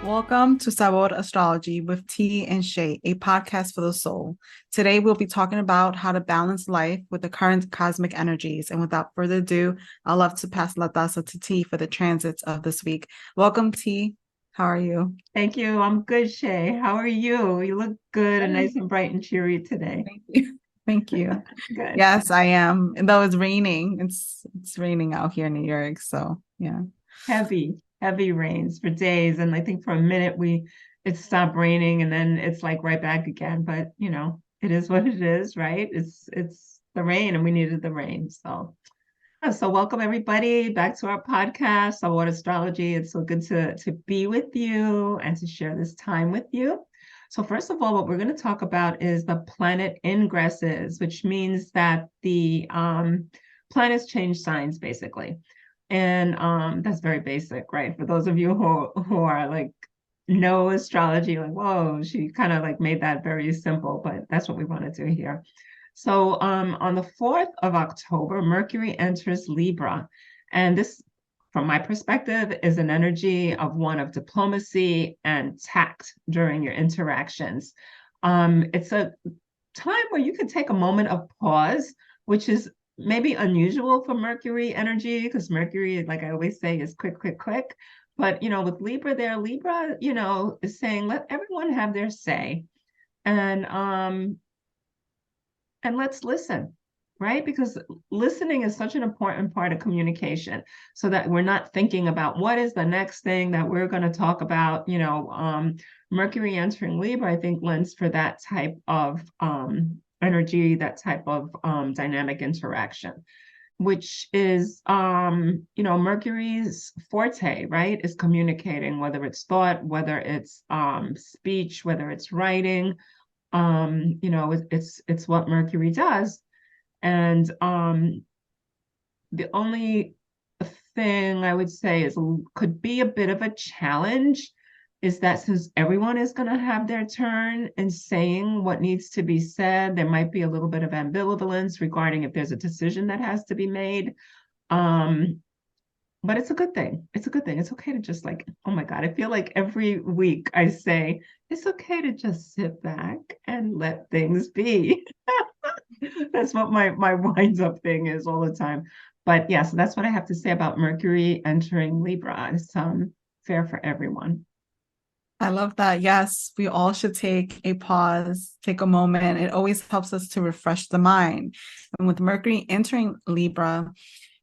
Welcome to Sabor Astrology with T and Shay, a podcast for the soul. Today, we'll be talking about how to balance life with the current cosmic energies. And without further ado, I'd love to pass La Taza to T for the transits of this week. Welcome, T. How are you? Thank you. I'm good, Shay. How are you? You look good and Good. nice and bright and cheery today. Thank you. Thank you. Good. Yes, I am. And though it's raining, it's raining out here in New York. So yeah. Heavy rains for days. And I think for a minute it stopped raining and then it's like right back again. But it is what it is, right? It's the rain and we needed the rain. So welcome everybody back to our podcast, Sabor Astrology. It's so good to be with you and to share this time with you. So first of all, what we're going to talk about is the planet ingresses, which means that the planets change signs basically. And that's very basic, right? For those of you who are like know astrology, like, whoa, she kind of like made that very simple, but that's what we want to do here. So on the 4th of October, Mercury enters Libra. And this, from my perspective, is an energy of one of diplomacy and tact during your interactions. It's a time where you can take a moment of pause, which is maybe unusual for Mercury energy, because Mercury, like I always say, is quick, quick, quick. But, with Libra there, Libra, is saying, let everyone have their say. And and let's listen, right? Because listening is such an important part of communication, so that we're not thinking about what is the next thing that we're going to talk about. Mercury entering Libra, I think, lends for that type of energy, that type of dynamic interaction, which is Mercury's forte, right? Is communicating, whether it's thought, whether it's speech, whether it's writing. It's what Mercury does. And the only thing I would say is could be a bit of a challenge is that since everyone is going to have their turn in saying what needs to be said, there might be a little bit of ambivalence regarding if there's a decision that has to be made. Um, but it's a good thing. It's a good thing. It's okay to just like, oh my God, I feel like every week I say, it's okay to just sit back and let things be. That's what my winds up thing is all the time. But yeah, so that's what I have to say about Mercury entering Libra. It's fair for everyone. I love that. Yes, we all should take a pause, take a moment. It always helps us to refresh the mind. And with Mercury entering Libra,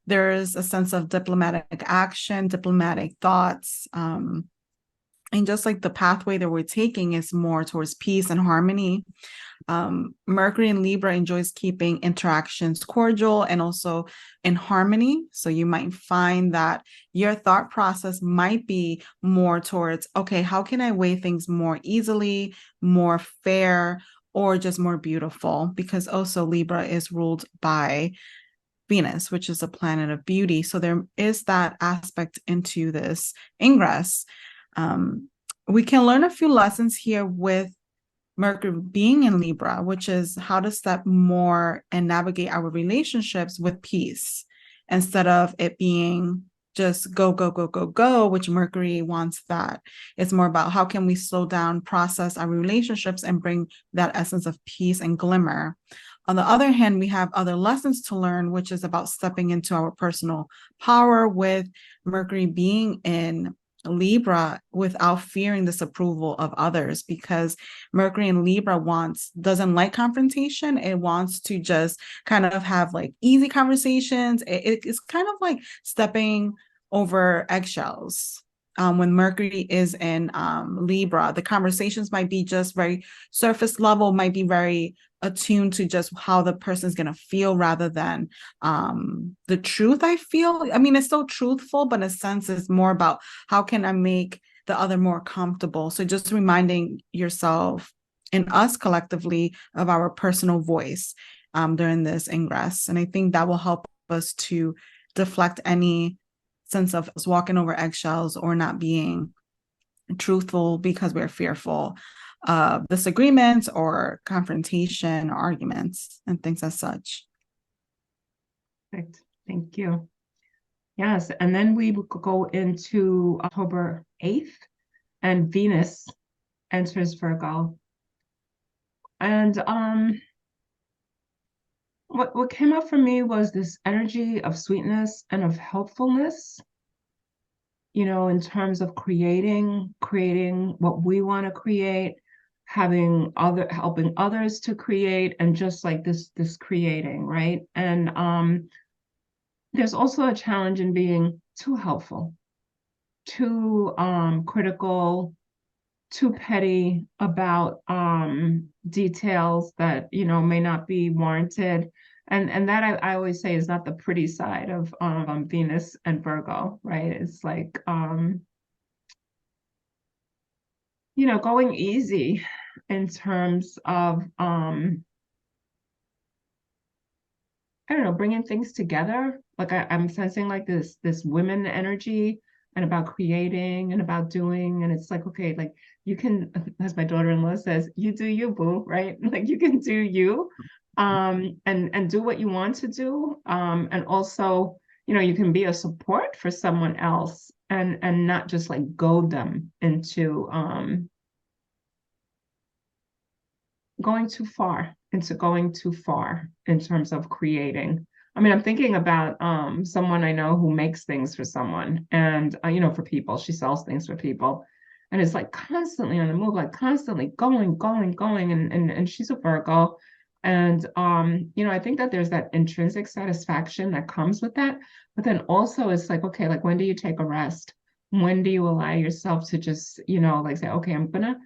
there's a sense of diplomatic action, diplomatic thoughts. And just like the pathway that we're taking is more towards peace and harmony. Mercury in Libra enjoys keeping interactions cordial and also in harmony. So you might find that your thought process might be more towards, okay, how can I weigh things more easily, more fair, or just more beautiful? Because also Libra is ruled by Venus, which is a planet of beauty. So there is that aspect into this ingress. We can learn a few lessons here with Mercury being in Libra, which is how to step more and navigate our relationships with peace instead of it being just go, go, go, go, go, which Mercury wants that. It's more about how can we slow down, process our relationships, and bring that essence of peace and glimmer. On the other hand, we have other lessons to learn, which is about stepping into our personal power with Mercury being in Libra without fearing disapproval of others, because Mercury in Libra doesn't like confrontation. It wants to just kind of have like easy conversations. It's kind of like stepping over eggshells. When Mercury is in Libra, the conversations might be just very surface level, might be very attuned to just how the person's going to feel rather than the truth. I feel, I mean, it's still truthful, but in a sense it's more about how can I make the other more comfortable. So just reminding yourself and us collectively of our personal voice during this ingress. And I think that will help us to deflect any sense of us walking over eggshells or not being truthful because we're fearful of disagreements or confrontation or arguments and things as such. Perfect. Thank you. Yes, and then we will go into October 8th. and Venus enters Virgo. And what came up for me was this energy of sweetness and of helpfulness, in terms of creating what we want to create, helping others to create, and just like this creating, right? And there's also a challenge in being too helpful, too critical, too petty about details that may not be warranted. And that I always say is not the pretty side of Venus and Virgo, right? It's like going easy in terms of I don't know, bringing things together. Like I'm sensing like this women energy, and about creating and about doing. And it's like, okay, like you can, as my daughter-in-law says, you do you, boo, right? Like you can do you, and do what you want to do. And also, you can be a support for someone else, and not just like goad them into going too far in terms of creating. I mean, I'm thinking about someone I know who makes things for someone, and for people. She sells things for people, and it's like constantly on the move, like constantly going, and she's a Virgo. And I think that there's that intrinsic satisfaction that comes with that. But then also it's like, okay, like when do you take a rest? When do you allow yourself to just, like say, okay, I'm gonna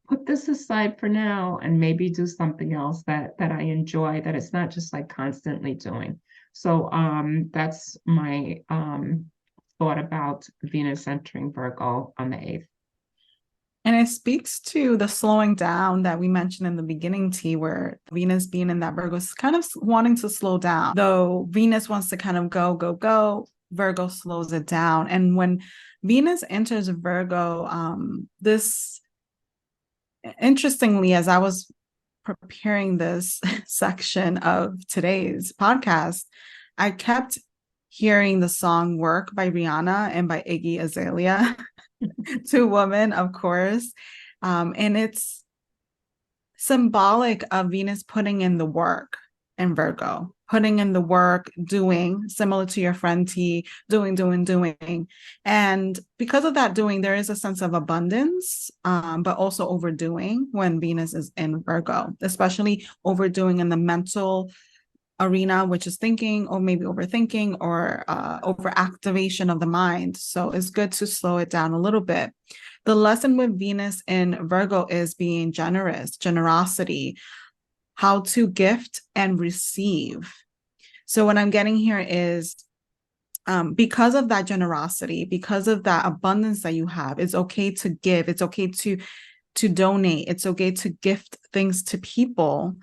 put this aside for now and maybe do something else that I enjoy, that it's not just like constantly doing. So that's my thought about Venus entering Virgo on the 8th. And it speaks to the slowing down that we mentioned in the beginning, T, where Venus being in that Virgo is kind of wanting to slow down. Though Venus wants to kind of go, go, go, Virgo slows it down. And when Venus enters Virgo, this, interestingly, as I was preparing this section of today's podcast, I kept hearing the song Work by Rihanna and by Iggy Azalea, two women, of course. And it's symbolic of Venus putting in the work in Virgo, putting in the work, doing, similar to your friend T, doing. And because of that doing, there is a sense of abundance, but also overdoing when Venus is in Virgo, especially overdoing in the mental arena, which is thinking or maybe overthinking or overactivation of the mind. So it's good to slow it down a little bit. The lesson with Venus in Virgo is being generous, generosity, how to gift and receive. So what I'm getting here is because of that generosity, because of that abundance that you have, it's okay to give. It's okay to donate. It's okay to gift things to people,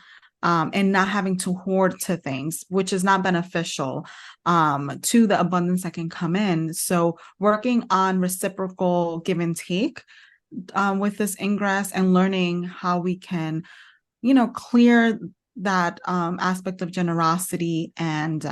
and not having to hoard to things, which is not beneficial to the abundance that can come in. So working on reciprocal give and take with this ingress, and learning how we can, clear that aspect of generosity and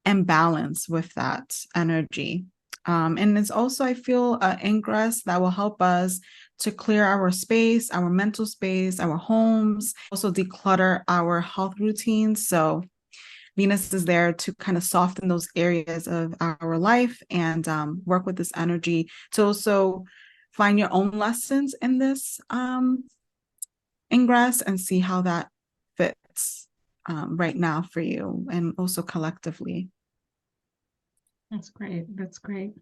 balance with that energy. And it's also, I feel, an ingress that will help us to clear our space, our mental space, our homes, also declutter our health routines. So Venus is there to kind of soften those areas of our life, and work with this energy to also find your own lessons in this ingress, and see how that fits right now for you, and also collectively. That's great. That's great.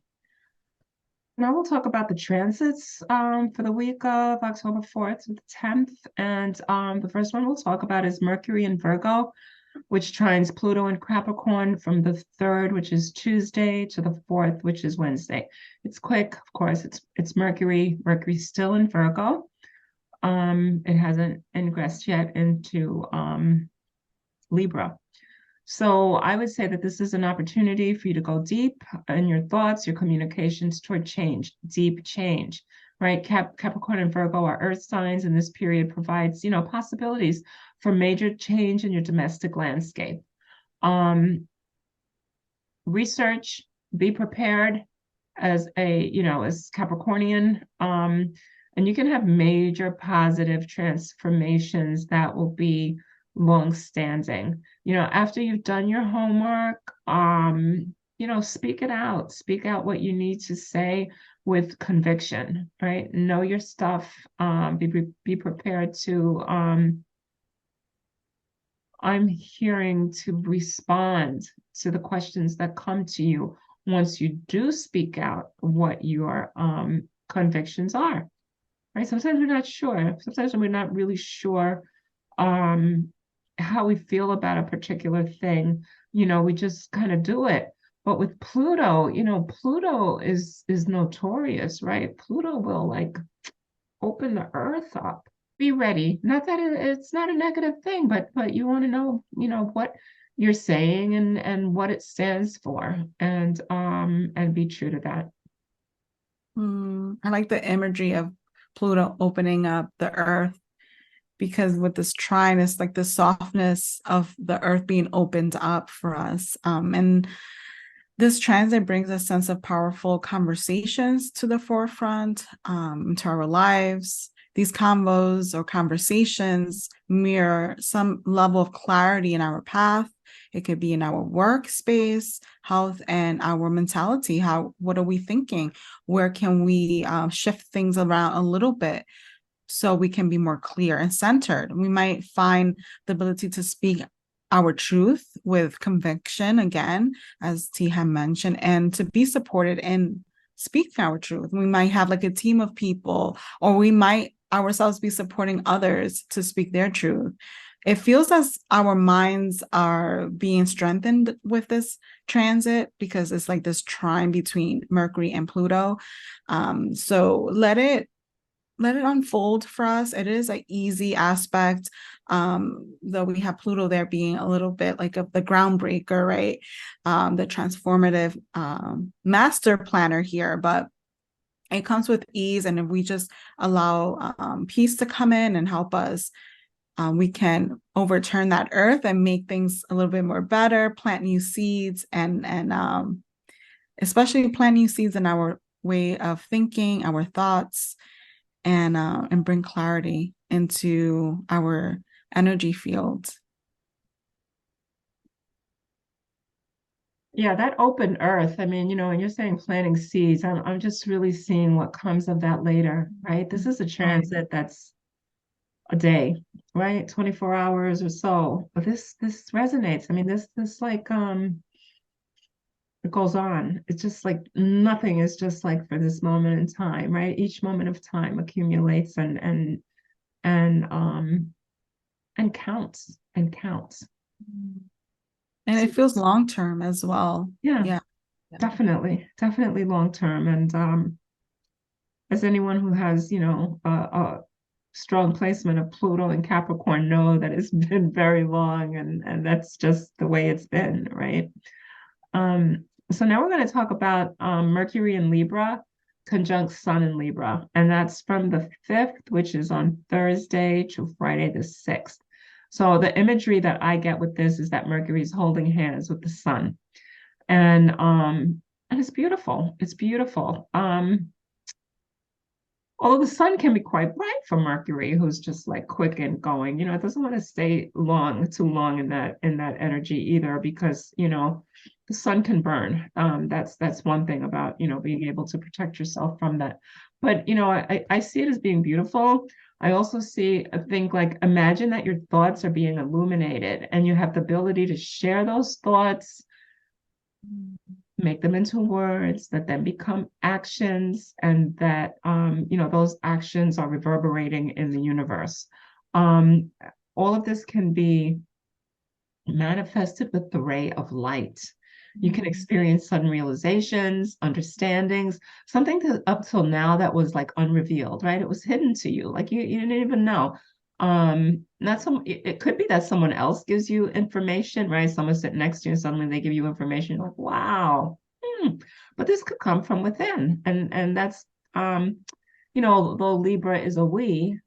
Now we'll talk about the transits for the week of October 4th to the 10th. And the first one we'll talk about is Mercury in Virgo, which trines Pluto in Capricorn from the 3rd, which is Tuesday, to the 4th, which is Wednesday. It's quick, of course. It's Mercury. Mercury's still in Virgo. It hasn't ingressed yet into Libra. So I would say that this is an opportunity for you to go deep in your thoughts, your communications toward change, deep change, right? Capricorn and Virgo are earth signs, and this period provides, possibilities for major change in your domestic landscape. Research, be prepared, as a, as Capricornian. And you can have major positive transformations that will be long standing. After you've done your homework, speak out what you need to say with conviction, right? Know your stuff. Be prepared to, I'm hearing, to respond to the questions that come to you once you do speak out what your convictions are, right? Sometimes we're not sure. Sometimes we're not really sure um, how we feel about a particular thing. We just kind of do it. But with Pluto, Pluto is notorious, right? Pluto will like open the earth up. Be ready. Not that it's not a negative thing, but you want to know, what you're saying and what it stands for, and be true to that. I like the imagery of Pluto opening up the earth because with this trine, it's like the softness of the earth being opened up for us. And this transit brings a sense of powerful conversations to the forefront, to our lives. These convos or conversations mirror some level of clarity in our path. It could be in our workspace, health, and our mentality. What are we thinking? Where can we shift things around a little bit so we can be more clear and centered? We might find the ability to speak our truth with conviction, again, as T had mentioned, and to be supported in speaking our truth. We might have like a team of people, or we might ourselves be supporting others to speak their truth. It feels as our minds are being strengthened with this transit because it's like this trine between Mercury and Pluto. So let it unfold for us. It is an easy aspect, though we have Pluto there being a little bit like the groundbreaker, right? The transformative master planner here, but it comes with ease. And if we just allow peace to come in and help us, we can overturn that earth and make things a little bit more better, plant new seeds, and especially plant new seeds in our way of thinking, our thoughts, and bring clarity into our energy field. Yeah, that open earth. I mean, when you're saying planting seeds, I'm just really seeing what comes of that later, right? This is a transit that's a day, right? 24 hours or so. But this resonates. I mean, this like it goes on. It's just like nothing is just like for this moment in time, right? Each moment of time accumulates and and counts. And So it feels long term as well. yeah, Yeah. Yeah. definitely long term. And as anyone who has, a strong placement of Pluto and Capricorn know that it's been very long, and that's just the way it's been, right? So now we're going to talk about Mercury in Libra conjunct Sun in Libra, and that's from the 5th, which is on Thursday, to Friday the 6th. So the imagery that I get with this is that Mercury is holding hands with the Sun, and it's beautiful. It's beautiful. Although the Sun can be quite bright for Mercury, who's just like quick and going, it doesn't want to stay too long in that energy either, because the Sun can burn. That's one thing about being able to protect yourself from that. But I see it as being beautiful. I also think like, imagine that your thoughts are being illuminated and you have the ability to share those thoughts, make them into words that then become actions, and that those actions are reverberating in the universe. um all of this can be manifested with the ray of light. You can experience sudden realizations, understandings, something that up till now that was like unrevealed, right? It was hidden to you, like you didn't even know. Not some it could be that someone else gives you information, right? Someone sitting next to you and suddenly they give you information, you're like, wow. But this could come from within, and that's though Libra is a we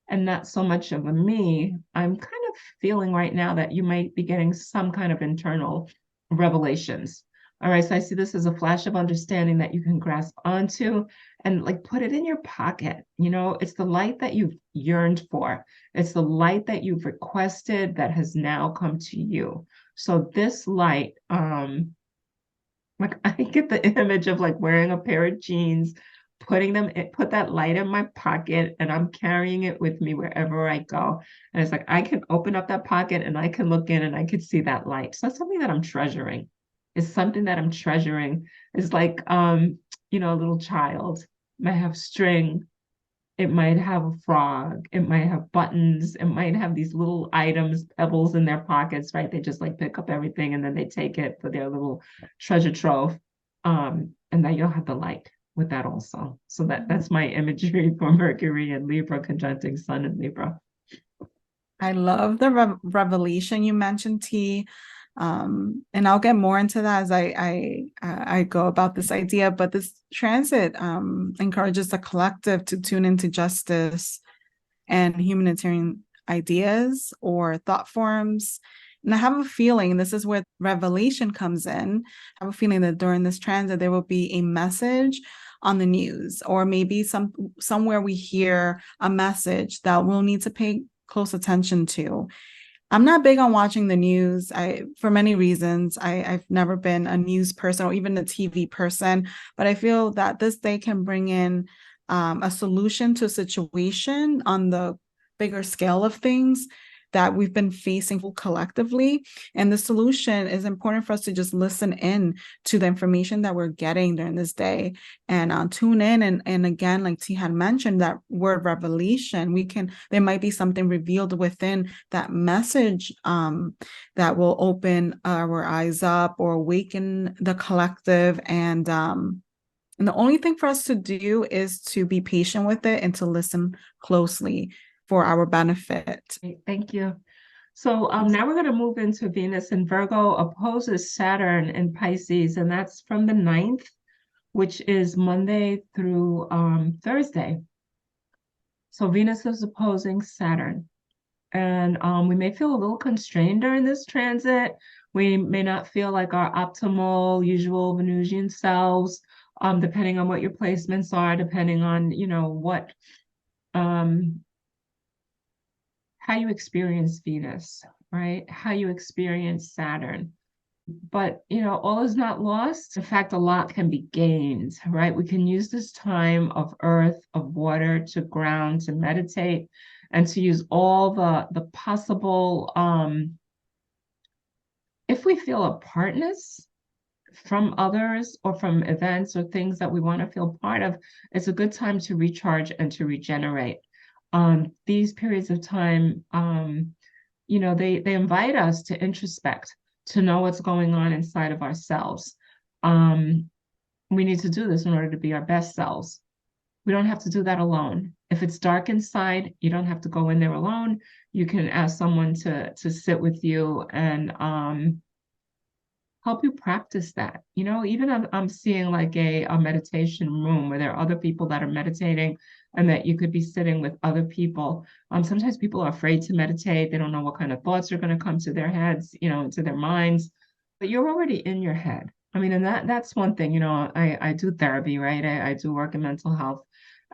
and not so much of a me, I'm kind of feeling right now that you might be getting some kind of internal revelations. All right, so I see this as a flash of understanding that you can grasp onto and like put it in your pocket. It's the light that you've yearned for. It's the light that you've requested that has now come to you. So this light, like I get the image of like wearing a pair of jeans, put that light in my pocket, and I'm carrying it with me wherever I go. And it's like I can open up that pocket and I can look in and I can see that light. So that's something that I'm treasuring. It's something that I'm treasuring. It's like a little child might have string, it might have a frog, it might have buttons, it might have these little items, pebbles in their pockets, right? They just like pick up everything and then they take it for their little treasure trove. And then you'll have the light with that also. So that's my imagery for Mercury and Libra conjuncting Sun and Libra. I love the revelation you mentioned, T. And I'll get more into that as I go about this idea. But this transit encourages the collective to tune into justice and humanitarian ideas or thought forms. And I have a feeling, and this is where revelation comes in. I have a feeling that during this transit there will be a message on the news, or maybe somewhere we hear a message that we'll need to pay close attention to. I'm not big on watching the news. For many reasons, I've never been a news person or even a TV person, but I feel that this day can bring in a solution to a situation on the bigger scale of things that we've been facing collectively. And the solution is important for us to just listen in to the information that we're getting during this day and tune in. And again, like T had mentioned, that word revelation, there might be something revealed within that message that will open our eyes up or awaken the collective. And the only thing for us to do is to be patient with it and to listen closely for our benefit. Thank you. So now we're going to move into Venus in Virgo opposes Saturn in Pisces, and that's from the 9th, which is Monday through Thursday. So Venus is opposing Saturn. And we may feel a little constrained during this transit. We may not feel like our optimal, usual Venusian selves, depending on what your placements are, depending on, what how you experience Venus, right? How you experience Saturn. But, all is not lost. In fact, a lot can be gained, right? We can use this time of earth, of water to ground, to meditate, and to use all the possible, if we feel apartness from others or from events or things that we want to feel part of, it's a good time to recharge and to regenerate. These periods of time, they invite us to introspect, to know what's going on inside of ourselves. We need to do this in order to be our best selves. We don't have to do that alone. If it's dark inside, you don't have to go in there alone. You can ask someone to sit with you and help you practice that. Even I'm seeing like a meditation room where there are other people that are meditating and that you could be sitting with other people. Sometimes people are afraid to meditate. They don't know what kind of thoughts are going to come to their heads, into their minds, but you're already in your head. I mean, and that's one thing, I do therapy, right? I do work in mental health.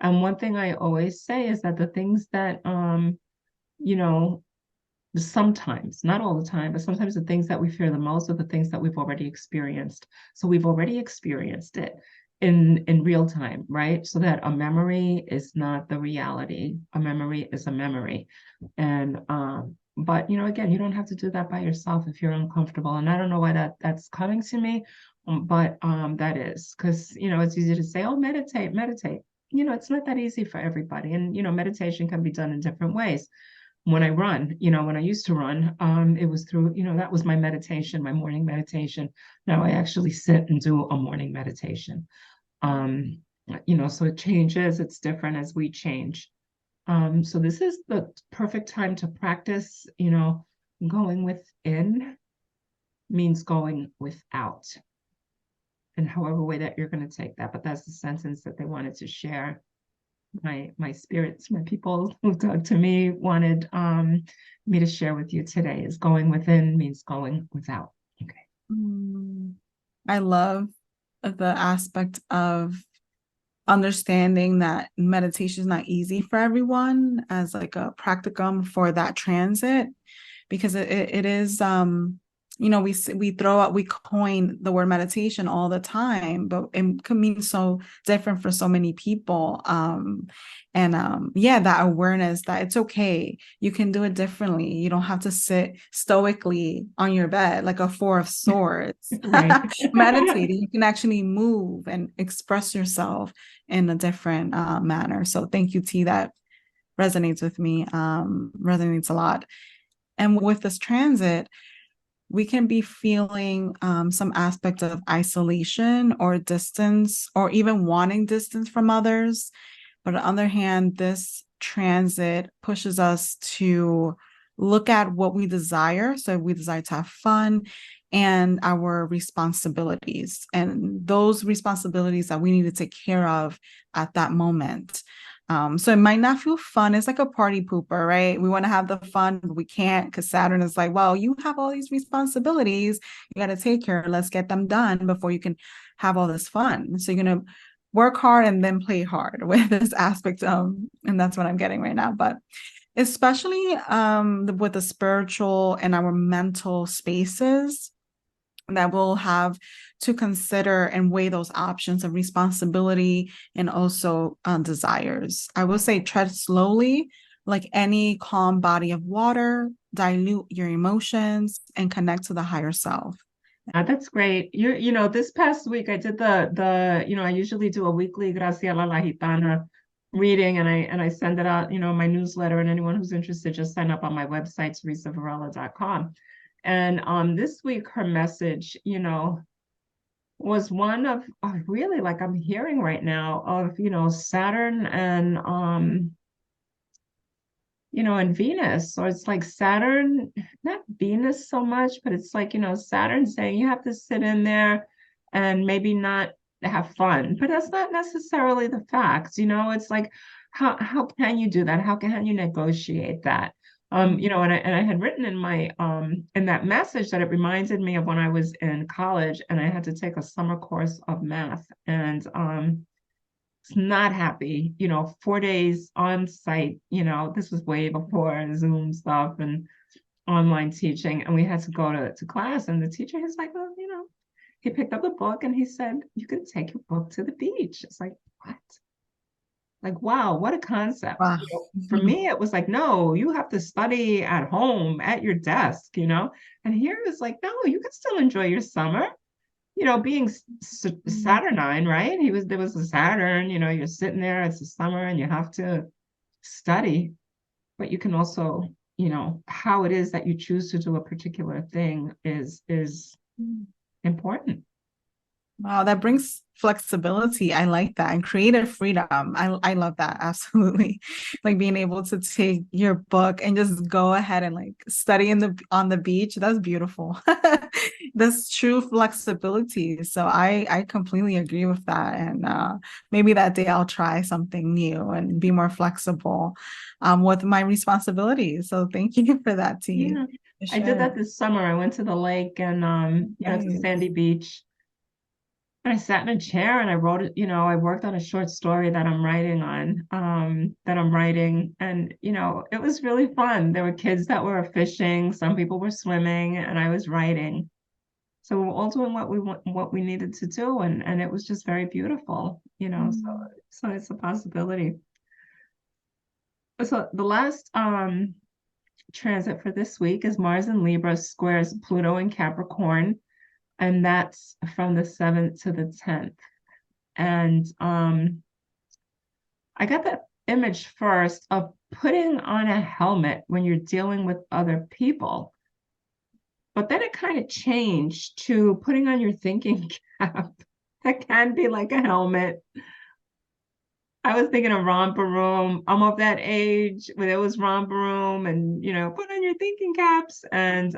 And one thing I always say is that the things that, sometimes, not all the time, but sometimes the things that we fear the most are the things that we've already experienced. So we've already experienced it in real time, right? So that a memory is not the reality. A memory is a memory. And but again, you don't have to do that by yourself if you're uncomfortable. And I don't know why that's coming to me, but that is because it's easy to say, oh, meditate. It's not that easy for everybody. And meditation can be done in different ways. When I run, when I used to run, it was through, that was my meditation, my morning meditation. Now I actually sit and do a morning meditation. So it changes, it's different as we change. So this is the perfect time to practice, going within means going without. And however way that you're going to take that, but that's the sentence that they wanted to share. My spirits, my people who talk to me wanted me to share with you today is going within means going without. Okay. I love the aspect of understanding that meditation is not easy for everyone as like a practicum for that transit, because it is we coin the word meditation all the time, but it can mean so different for so many people. That awareness that it's okay, you can do it differently. You don't have to sit stoically on your bed like a four of swords Right. meditating. You can actually move and express yourself in a different manner. So thank you, T. That resonates with me, resonates a lot. And with this transit, we can be feeling some aspect of isolation or distance, or even wanting distance from others. But on the other hand, this transit pushes us to look at what we desire. So we desire to have fun and our responsibilities, and those responsibilities that we need to take care of at that moment. So it might not feel fun. It's like a party pooper, right? We want to have the fun, but we can't because Saturn is like, well, you have all these responsibilities you got to take care. Let's get them done before you can have all this fun. So you're going to work hard and then play hard with this aspect. And that's what I'm getting right now. But especially with the spiritual and our mental spaces, that we'll have to consider and weigh those options of responsibility and also desires. I will say tread slowly, like any calm body of water, dilute your emotions and connect to the higher self. That's great. This past week I did I usually do a weekly Gracia la Gitana reading, and I send it out, my newsletter, and anyone who's interested, just sign up on my website, teresavarela.com. And this week her message, was one of really, like I'm hearing right now, of, Saturn and Venus. So it's like Saturn, not Venus so much, but it's like, Saturn saying you have to sit in there and maybe not have fun. But that's not necessarily the facts, it's like, how can you do that? How can you negotiate that? And I had written in my in that message that it reminded me of when I was in college and I had to take a summer course of math, and not happy, 4 days on site, this was way before Zoom stuff and online teaching. And we had to go to class, and the teacher is like, well, he picked up the book and he said, you can take your book to the beach. It's like, what? Like, wow, what a concept. Wow. For me, it was like, no, you have to study at home at your desk, And here it's like, no, you can still enjoy your summer, being Saturnine, right? There was a Saturn, you're sitting there, it's the summer and you have to study, but you can also, how it is that you choose to do a particular thing is important. Wow, that brings flexibility. I like that. And creative freedom. I love that. Absolutely. Like being able to take your book and just go ahead and like study on the beach. That's beautiful. That's true flexibility. So I completely agree with that. And maybe that day I'll try something new and be more flexible with my responsibilities. So thank you for that, T. Yeah, For I did that sure. this summer. I went to the lake and to Nice. Sandy Beach. And I sat in a chair and I wrote it, I worked on a short story that I'm writing and, it was really fun. There were kids that were fishing, some people were swimming, and I was writing. So we were all doing what we needed to do, and it was just very beautiful, Mm. so it's a possibility. So the last transit for this week is Mars in Libra squares Pluto in Capricorn, and that's from the 7th to the 10th. And I got that image first of putting on a helmet when you're dealing with other people. But then it kind of changed to putting on your thinking cap. That can be like a helmet. I was thinking of romper room. I'm of that age where there was romper room and, put on your thinking caps. And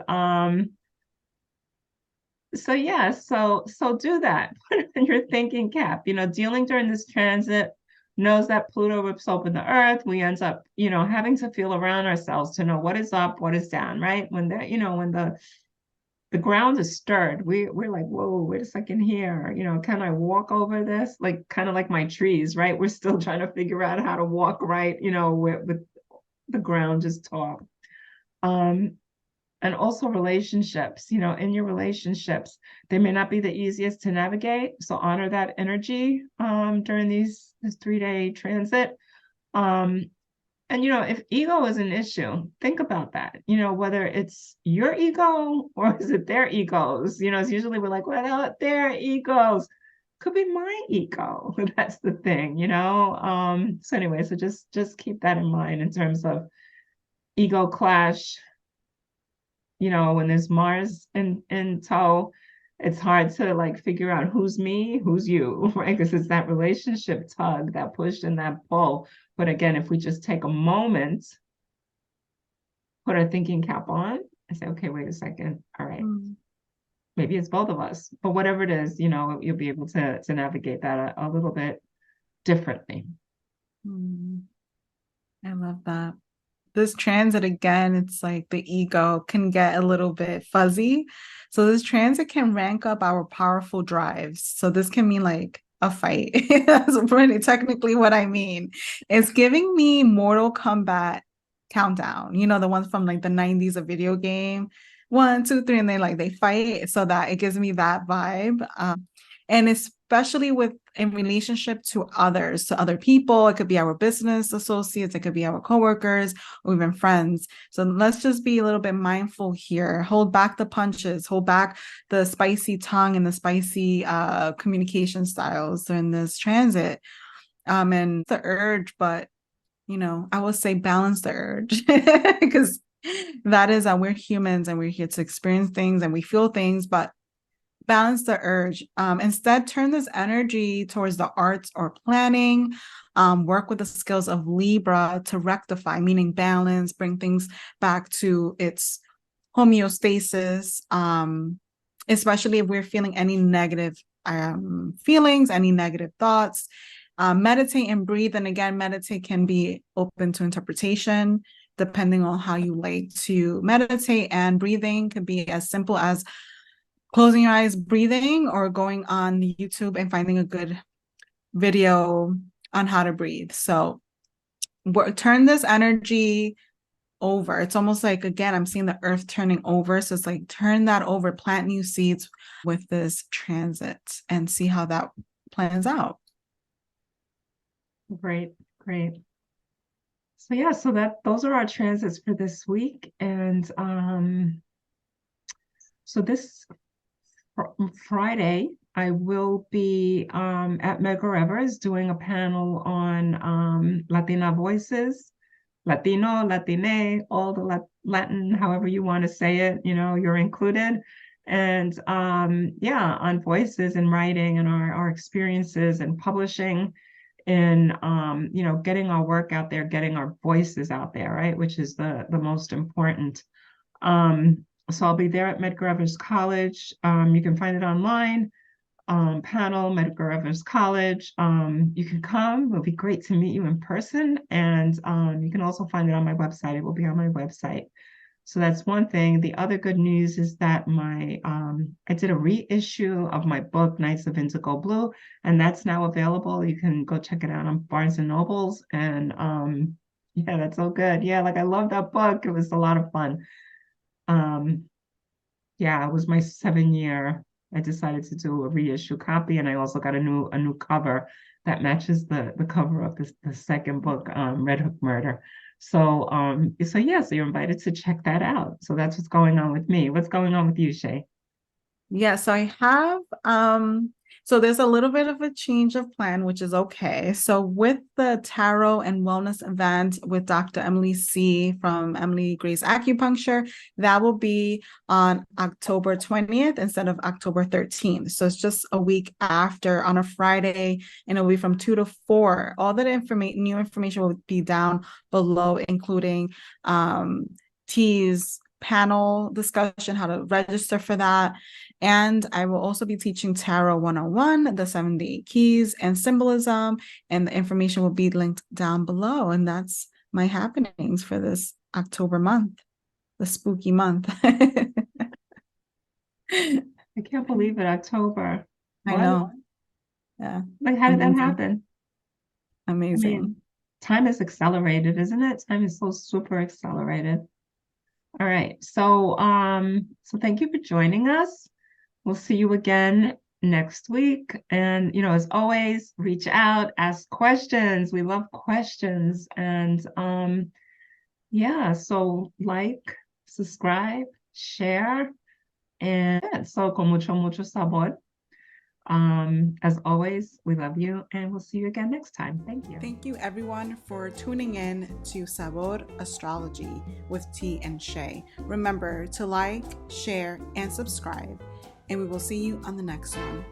so yeah, so do that. Put on your thinking cap. Dealing during this transit knows that Pluto rips open the earth. We end up, having to feel around ourselves to know what is up, what is down, right? When the the ground is stirred. We're like, whoa, wait a second here. You know, can I walk over this? Like kind of like my trees, right? We're still trying to figure out how to walk right, you know, with the ground just taut. Um, and also relationships, you know, in your relationships, they may not be the easiest to navigate. So honor that energy during this 3-day transit. Um, and you know, if ego is an issue, think about that. You know, whether it's your ego or is it their egos? You know, it's usually we're like, well, their egos could be my ego. That's the thing, you know. So anyway, so just keep that in mind in terms of ego clash. You know, when there's Mars in tow, it's hard to like figure out who's me, who's you, right? Because it's that relationship tug, that push and that pull. But again, if we just take a moment, put our thinking cap on, and say, okay, wait a second. All right, maybe it's both of us. But whatever it is, you know, you'll be able to navigate that a little bit differently. I love that. This transit again, it's like the ego can get a little bit fuzzy. So this transit can rank up our powerful drives. So this can mean like a fight. That's pretty technically what I mean. It's giving me Mortal Kombat countdown. You know, the ones from like the 90s, a video game. 1, 2, 3, and they fight. So that it gives me that vibe. And especially with in relationship to others, to other people. It could be our business associates, it could be our coworkers, or even friends. So let's just be a little bit mindful here. Hold back the punches, hold back the spicy tongue and the spicy communication styles during this transit. And the urge, but you know, I will say balance the urge because that is we're humans and we're here to experience things and we feel things, but balance the urge. Instead, turn this energy towards the arts or planning. Work with the skills of Libra to rectify, meaning balance, bring things back to its homeostasis, especially if we're feeling any negative feelings, any negative thoughts. Meditate and breathe. And again, meditate can be open to interpretation depending on how you like to meditate. And breathing can be as simple as closing your eyes, breathing, or going on YouTube and finding a good video on how to breathe. So turn this energy over. It's almost like, again, I'm seeing the earth turning over. So it's like, turn that over, plant new seeds with this transit and see how that plans out. Great, great. So yeah, so those are our transits for this week. And so this Friday, I will be at Medgar Evers doing a panel on Latina voices, Latino, Latine, all the Latin, however you want to say it, you know, you're included. And yeah, on voices and writing and our experiences and publishing in you know, getting our work out there, getting our voices out there, right? Which is the most important. So I'll be there at Medgar Evers College. You can find it online. Panel, Medgar Evers College. You can come. It'll be great to meet you in person. And you can also find it on my website. It will be on my website. So that's one thing. The other good news is that I did a reissue of my book, Nights of Indigo Blue, and that's now available. You can go check it out on Barnes and Nobles. And yeah, that's so good. Yeah, like I love that book. It was a lot of fun. Yeah, it was my 7 year. I decided to do a reissue copy, and I also got a new cover that matches the cover of the second book, Red Hook Murder. So yeah, so you're invited to check that out. So that's what's going on with me. What's going on with you, Shay? Yes, I have so there's a little bit of a change of plan, which is okay. So with the tarot and wellness event with Dr. Emily C from Emily Grace Acupuncture, that will be on October 20th instead of October 13th. So it's just a week after on a Friday, and it'll be from 2 to 4. All the new information will be down below, including T's panel discussion, how to register for that. And I will also be teaching Tarot 101, the 78 keys and symbolism, and the information will be linked down below. And that's my happenings for this October month, the spooky month. I can't believe it, October. I What? know. Yeah. Like, how did that Amazing. happen? I Amazing. mean, time is accelerated, isn't it? Time is so super accelerated. All right. So thank you for joining us. We'll see you again next week. And, as always, reach out, ask questions. We love questions. And yeah, so like, subscribe, share, and yeah, so con mucho, mucho sabor. As always, we love you and we'll see you again next time. Thank you. Thank you, everyone, for tuning in to Sabor Astrology with T and Shay. Remember to like, share, and subscribe, and we will see you on the next one.